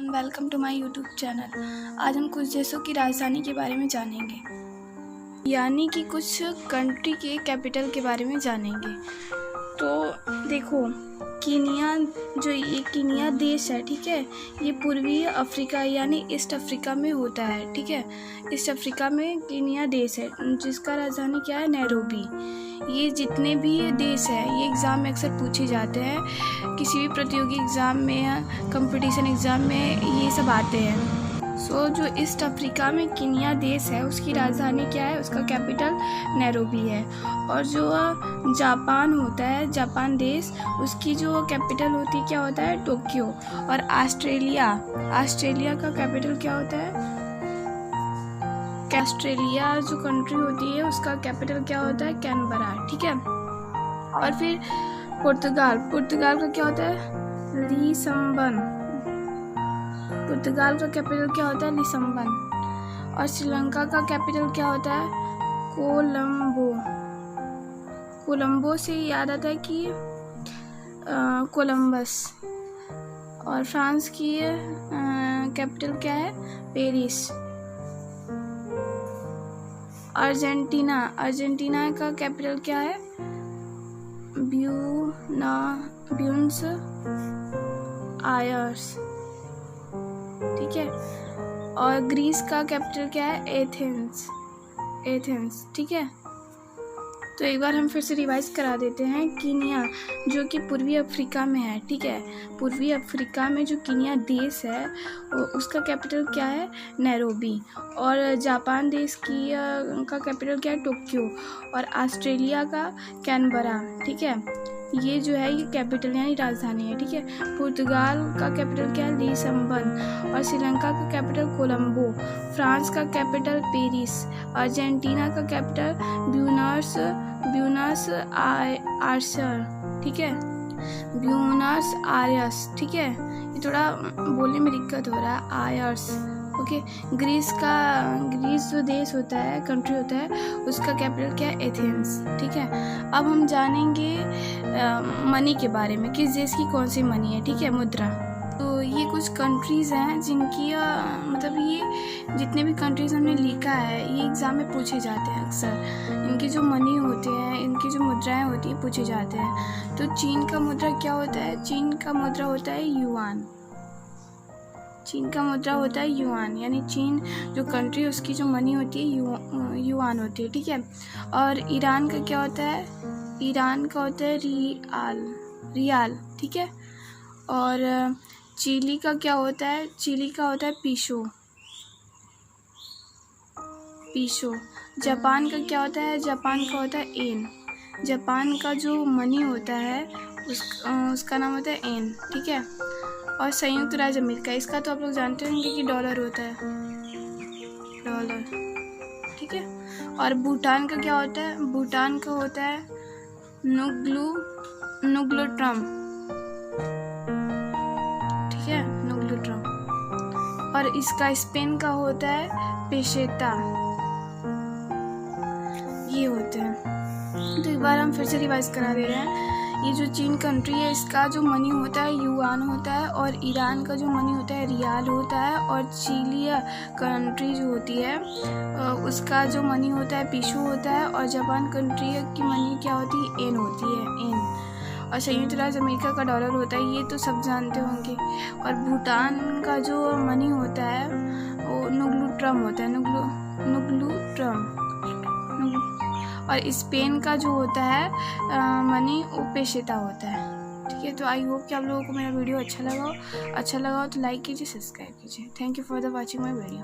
Everyone, welcome to my YouTube channel. आज हम कुछ देशों की राजधानी के बारे में जानेंगे, यानी कि कुछ कंट्री के कैपिटल के बारे में जानेंगे। तो देखो, कीनिया, जो ये कीनिया देश है, ठीक है, ये पूर्वी अफ्रीका यानी ईस्ट अफ्रीका में होता है, ठीक है। ईस्ट अफ्रीका में कीनिया देश है, जिसका राजधानी क्या है, नैरोबी। ये जितने भी देश है, ये एग्ज़ाम में अक्सर पूछे जाते हैं, किसी भी प्रतियोगी एग्ज़ाम में या कंपटीशन एग्ज़ाम में ये सब आते हैं। जो ईस्ट अफ्रीका में कीनिया देश है, उसकी राजधानी क्या है, उसका कैपिटल नैरोबी है। और जो जापान होता है, जापान देश, उसकी जो कैपिटल होती है क्या होता है, टोक्यो। और ऑस्ट्रेलिया का कैपिटल क्या होता है, ऑस्ट्रेलिया जो कंट्री होती है उसका कैपिटल क्या होता है, कैनबरा, ठीक है। और फिर पुर्तगाल का क्या होता है, लिस्बन। पुर्तगाल का कैपिटल क्या होता है, लिस्बन। और श्रीलंका का कैपिटल क्या होता है, कोलंबो से याद आता है कि कोलंबस। और फ्रांस की कैपिटल क्या है, पेरिस। अर्जेंटीना का कैपिटल क्या है, ब्यूनस आयर्स, ठीक है। और ग्रीस का कैपिटल क्या है, एथेंस, ठीक है। तो एक बार हम फिर से रिवाइज करा देते हैं। कीनिया जो कि पूर्वी अफ्रीका में है, ठीक है, पूर्वी अफ्रीका में जो कीनिया देश है उसका कैपिटल क्या है, नैरोबी। और जापान देश की का कैपिटल क्या है, टोक्यो। और ऑस्ट्रेलिया का कैनबरा, ठीक है। ये जो है ये कैपिटल यानी राजधानी है, ठीक है। पुर्तगाल का कैपिटल क्या है, लिस्बन। और श्रीलंका का कैपिटल कोलंबो। फ्रांस का कैपिटल पेरिस। अर्जेंटीना का कैपिटल ब्यूनस आयर्स, ठीक है, ब्यूनस आयर्स, ठीक है। ये थोड़ा बोलने में दिक्कत हो रहा है, आयर्स, ओके। ग्रीस जो देश होता है, कंट्री होता है, उसका कैपिटल क्या है, एथेंस, ठीक है। अब हम जानेंगे मनी के बारे में, किस देश की कौन सी मनी है, ठीक है, मुद्रा। तो ये कुछ कंट्रीज़ हैं जिनकी मतलब ये जितने भी कंट्रीज़ हमने लिखा है, ये एग्ज़ाम में पूछे जाते हैं अक्सर। इनकी जो मनी होते हैं, इनकी जो मुद्राएं होती हैं, पूछे जाते हैं। तो चीन का मुद्रा क्या होता है, चीन का मुद्रा होता है युआन। चीन का मुद्रा होता है युआन, यानी चीन जो कंट्री है उसकी जो मनी होती है युआन होती है, ठीक है। और ईरान का क्या होता है, ईरान का होता है रियाल, ठीक है। और चिली का क्या होता है, चिली का होता है पीसो। जापान का क्या होता है, जापान का होता है एन। जापान का जो मनी होता है उसका नाम होता है एन, ठीक है। और संयुक्त राज्य अमेरिका, इसका तो आप लोग जानते होंगे कि डॉलर होता है, डॉलर, ठीक है। और भूटान का क्या होता है, भूटान का होता है नुग्लोट्रम, ठीक है, नुग्लोट्रम। और इसका स्पेन का होता है पेसेटा, ये होते हैं। तो एक बार हम फिर से रिवाइज करा दे रहे हैं। ये जो चीन कंट्री है, इसका जो मनी होता है युआन होता है। और ईरान का जो मनी होता है रियाल होता है। और चिली कंट्री जो होती है उसका जो मनी होता है पीसो होता है। और जापान कंट्री की मनी क्या होती है, एन होती है, एन। और संयुक्त राज्य अमेरिका का डॉलर होता है, ये तो सब जानते होंगे। और भूटान का जो मनी होता है वो नुग्लोट्रम होता है, नुग्लोट्रम। और स्पेन का जो होता है मनी वो पेसेटा होता है, ठीक है। तो आई होप कि आप लोगों को मेरा वीडियो अच्छा लगा हो तो लाइक कीजिए, सब्सक्राइब कीजिए। Thank you for the watching my video.